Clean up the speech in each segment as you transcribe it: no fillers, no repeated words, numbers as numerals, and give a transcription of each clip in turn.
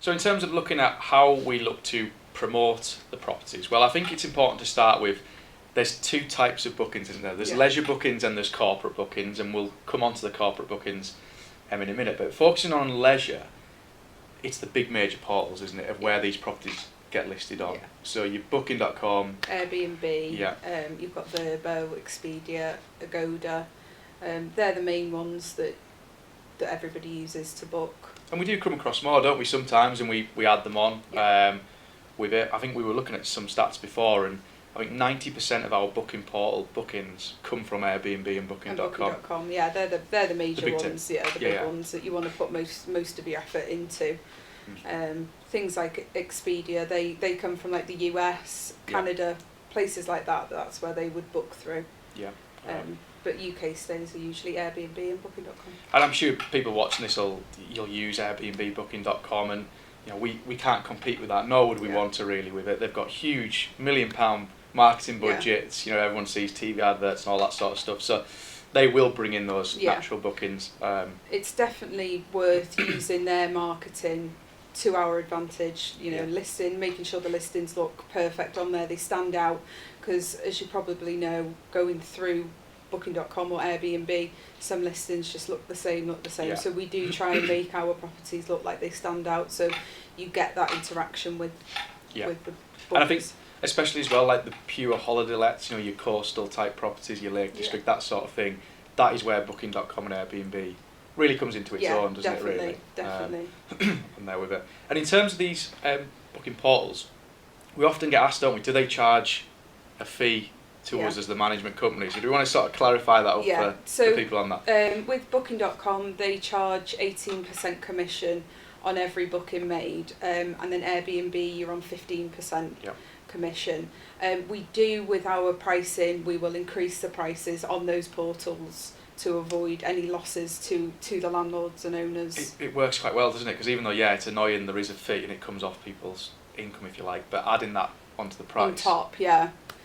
So in terms of looking at how we look to promote the properties, well, I think it's important to start with, there's two types of bookings, isn't there? There's leisure bookings and there's corporate bookings, and we'll come on to the corporate bookings in a minute. But focusing on leisure, it's the big major portals, isn't it, of where these properties get listed on. So you've booking.com, Airbnb, you've got Verbo, Expedia, Agoda. They're the main ones that everybody uses to book. And we do come across more, don't we, sometimes, and we add them on with it. I think we were looking at some stats before, and I think 90% of our booking portal bookings come from Airbnb and booking.com. Yeah, they're the major ones, the big ones that you want to put most of your effort into. Things like Expedia, they come from like the US, Canada, places like that. That's where they would book through. But UK stays are usually Airbnb and booking.com. And I'm sure people watching this you'll use Airbnb, booking.com, and we can't compete with that, nor would we want to really with it. They've got huge £1 million marketing budgets. Everyone sees TV adverts and all that sort of stuff. So they will bring in those natural bookings. It's definitely worth using their marketing to our advantage, making sure the listings look perfect on there, they stand out, because as you probably know, going through booking.com or Airbnb, some listings just look the same. So we do try and make our properties look like they stand out, so you get that interaction with the bookings. And I think especially as well, like the pure holiday lets, your coastal type properties, your Lake District, that sort of thing, that is where booking.com and Airbnb really comes into its own, doesn't it, really? Definitely. I'm there with it. And in terms of these booking portals, we often get asked, don't we, do they charge a fee to us as the management company? So do we want to sort of clarify that up for people on that? With booking.com, they charge 18% commission on every booking made, and then Airbnb, you're on 15% commission. We do, with our pricing, we will increase the prices on those portals to avoid any losses to the landlords and owners. It works quite well, doesn't it? Because even though, it's annoying, there is a fee and it comes off people's income, if you like, but adding that onto the price. On top,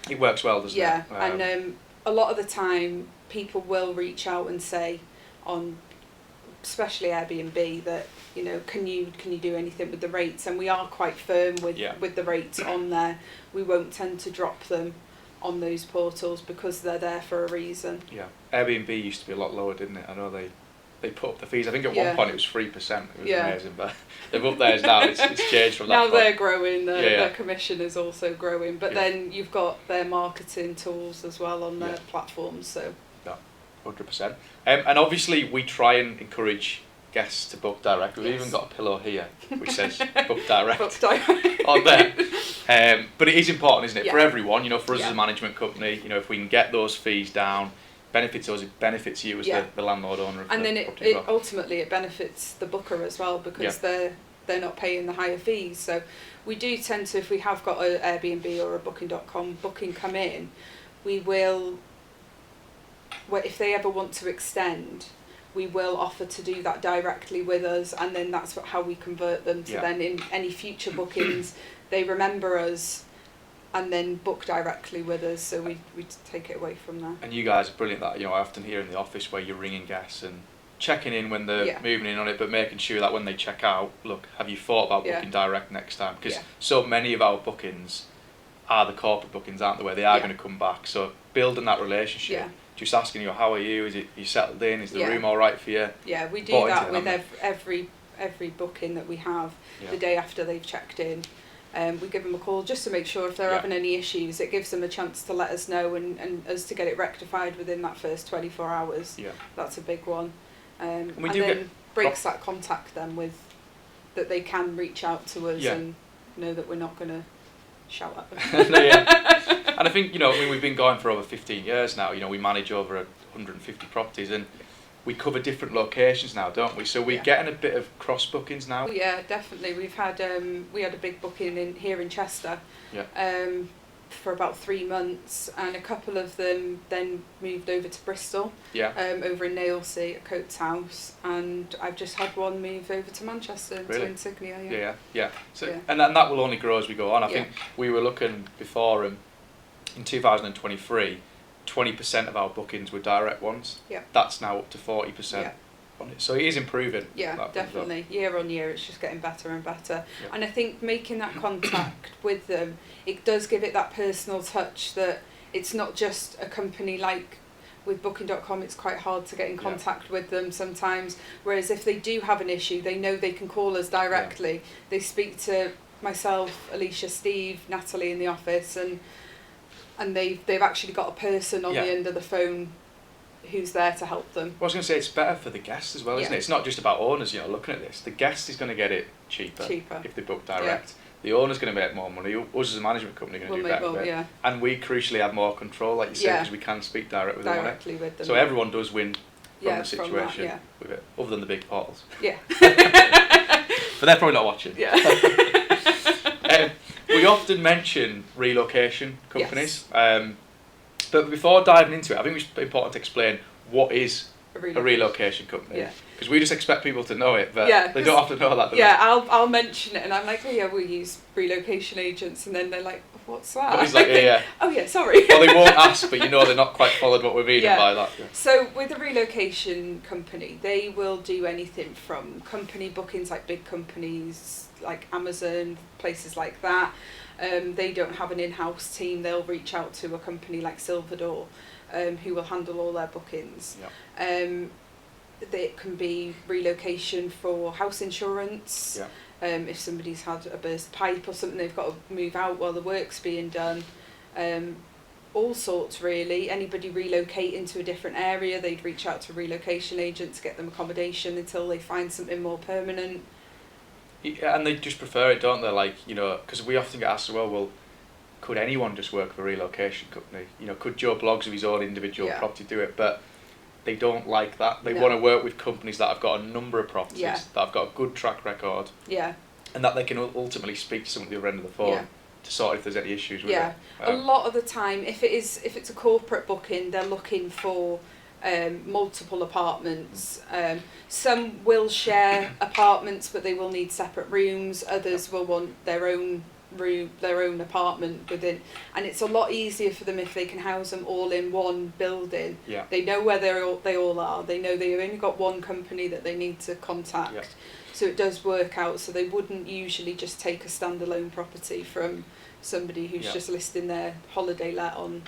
it works well, doesn't it? And a lot of the time, people will reach out and say, on especially Airbnb, that can you do anything with the rates? And we are quite firm with the rates on there. We won't tend to drop them on those portals because they're there for a reason. Airbnb used to be a lot lower, didn't it? I know they put up the fees. I think at one point it was 3%. It was amazing, but they've upped theirs now. It's changed from that. Now point. They're growing. Their commission is also growing. But then you've got their marketing tools as well on their platforms. So 100%. And obviously we try and encourage guests to book direct. We've even got a pillow here which says book direct, on there. But it is important, isn't it, for everyone, for us as a management company, if we can get those fees down, benefits us, it benefits you as the landlord owner of and the then property. And then ultimately it benefits the booker as well, because they're not paying the higher fees. So we do tend to, if we have got an Airbnb or a booking.com booking come in, we will, if they ever want to extend, we will offer to do that directly with us, and then that's how we convert them to then in any future bookings, they remember us and then book directly with us, so we take it away from there. And you guys are brilliant at that. I often hear in the office where you're ringing guests and checking in when they're moving in on it, but making sure that when they check out, look, have you thought about booking direct next time? Because so many of our bookings are the corporate bookings, aren't they, where they are going to come back. So building that relationship, just asking how are you? Is it you settled in? Is the room all right for you? Yeah, we do that with every booking that we have. The day after they've checked in, we give them a call just to make sure if they're having any issues. It gives them a chance to let us know and us to get it rectified within that first 24 hours. That's a big one. And then breaks that contact then with that they can reach out to us and know that we're not going to shout at them. And I think, we've been going for over 15 years now. We manage over 150 properties and we cover different locations now, don't we? So we're getting a bit of cross bookings now. Yeah, definitely. We've had we had a big booking here in Chester for about 3 months, and a couple of them then moved over to Bristol, over in Nailsea at Coates House, and I've just had one move over to Manchester, to Insignia. So, and that will only grow as we go on. I think we were looking before in 2023, 20% of our bookings were direct ones. That's now up to 40%. on it. So it is improving. Yeah, definitely. Year on year, it's just getting better and better. Yeah. And I think making that contact with them, it does give it that personal touch that it's not just a company like with Booking.com. It's quite hard to get in contact with them sometimes. Whereas if they do have an issue, they know they can call us directly. Yeah. They speak to myself, Alicia, Steve, Natalie in the office, and they've actually got a person on the end of the phone who's there to help them. I was going to say it's better for the guests as well, isn't it? It's not just about owners, looking at this. The guest is going to get it cheaper if they book direct. Yeah. The owner's going to make more money. Us as a management company are going to do better. Yeah. And we crucially have more control, like you said, because we can speak directly with them. So everyone does win from the situation with it, other than the big portals. Yeah. But they're probably not watching. Yeah. We often mention relocation companies. Yes. But before diving into it, I think it's important to explain what is a relocation company. Yeah. Because we just expect people to know it, but they don't have to know that. Yeah, I'll mention it, and I'm like, oh yeah, we use relocation agents, and then they're like, what's that? But he's like, yeah. Oh yeah, sorry. Well, they won't ask, but they're not quite followed what we're meaning by that. Yeah. So with a relocation company, they will do anything from company bookings, like big companies like Amazon, places like that. They don't have an in-house team. They'll reach out to a company like Silverdoor, who will handle all their bookings. Yep. It can be relocation for house insurance. Yep. If somebody's had a burst pipe or something, they've got to move out while the work's being done. All sorts really. Anybody relocating to a different area, they'd reach out to a relocation agent to get them accommodation until they find something more permanent. Yeah, and they just prefer it, don't they? Like, because we often get asked, well, could anyone just work for a relocation company? Could Joe Bloggs of his own individual property do it? But they don't like that. They want to work with companies that have got a number of properties, that have got a good track record, and that they can ultimately speak to someone at the other end of the phone to sort if there's any issues with it. A lot of the time, if it's a corporate booking, they're looking for multiple apartments. Some will share apartments, but they will need separate rooms. Others will want their own room, their own apartment within, and it's a lot easier for them if they can house them all in one building. Yeah. They know where they all are. They know they've only got one company that they need to contact. Yeah. So it does work out. So they wouldn't usually just take a standalone property from somebody who's just listing their holiday let on.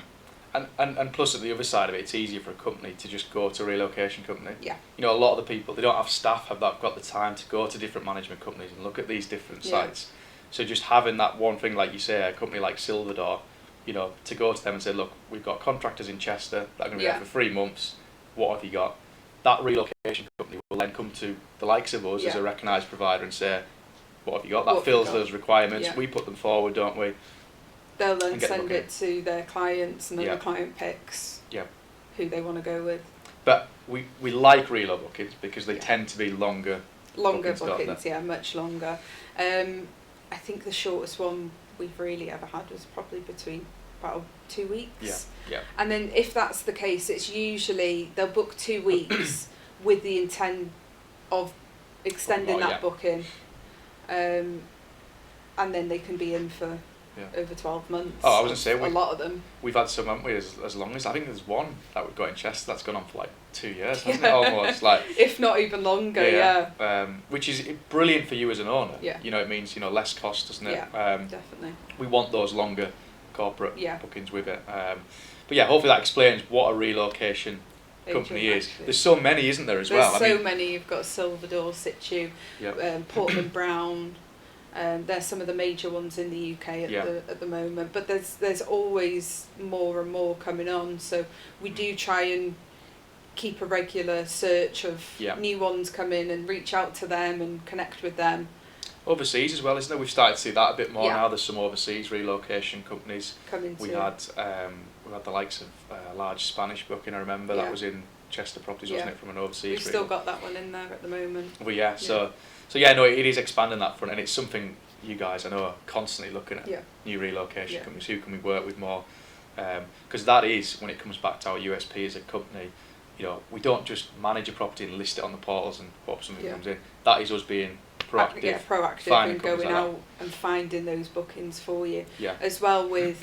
And plus at the other side of it, it's easier for a company to just go to a relocation company. Yeah. A lot of the people, they don't have staff have got the time to go to different management companies and look at these different sites. So just having that one thing, like you say, a company like Silverdoor, to go to them and say, look, we've got contractors in Chester that are going to be there for 3 months. What have you got? That relocation company will then come to the likes of us as a recognised provider and say, what have you got? That fills those requirements. Yeah. We put them forward, don't we? They'll then send it to their clients, and then the client picks who they want to go with. But we like relo bookings because they tend to be longer bookings, much longer. I think the shortest one we've really ever had was probably between about 2 weeks. Yeah. And then if that's the case, it's usually they'll book 2 weeks with the intent of extending that booking, and then they can be in for over 12 months. Oh, I was going to say, a lot of them. We've had some, haven't we, as long as, I think there's one that we've got in Chester that's gone on for like 2 years, hasn't it, almost? If not even longer, which is brilliant for you as an owner. Yeah. It means, less cost, doesn't it? Yeah, definitely. We want those longer corporate bookings with it. But yeah, hopefully that explains what a relocation company is. There's so many, isn't there, as well? There's so many. You've got Silverdoor, Situ, Portland Brown. They're some of the major ones in the UK at the moment, but there's always more and more coming on. So we do try and keep a regular search of new ones come in and reach out to them and connect with them. Overseas as well, isn't there? We've started to see that a bit more now. There's some overseas relocation companies. We had the likes of large Spanish booking. I remember that was in Chester Properties, wasn't it, from an overseas? We've still got that one in there at the moment. Well, So it is expanding that front, and it's something you guys, I know, are constantly looking at new relocation companies. Who can we work with more? Because that is, when it comes back to our USP as a company, we don't just manage a property and list it on the portals and hope something comes in. That is us being proactive. Proactive and going out and finding those bookings for you. Yeah. As well with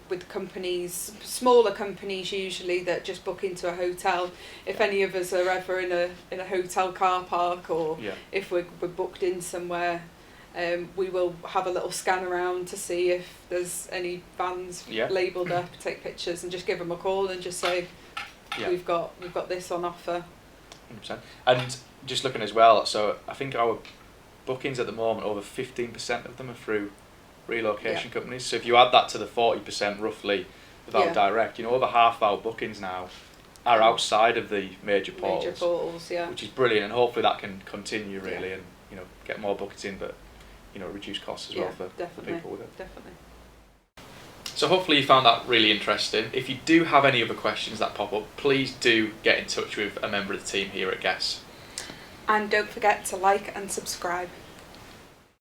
with companies, smaller companies usually that just book into a hotel. If any of us are ever in a hotel car park, or if we're booked in somewhere, we will have a little scan around to see if there's any vans labelled up, take pictures, and just give them a call and just say, we've got this on offer. 100%. And just looking as well, so I think our bookings at the moment, over 15% of them are through relocation companies. So if you add that to the 40% roughly without direct, over half of our bookings now are outside of the major portals, which is brilliant, and hopefully that can continue really, and get more bookings in, but reduce costs as well for people with it. Definitely. So hopefully you found that really interesting. If you do have any other questions that pop up, please do get in touch with a member of the team here at Guestz. And don't forget to like and subscribe.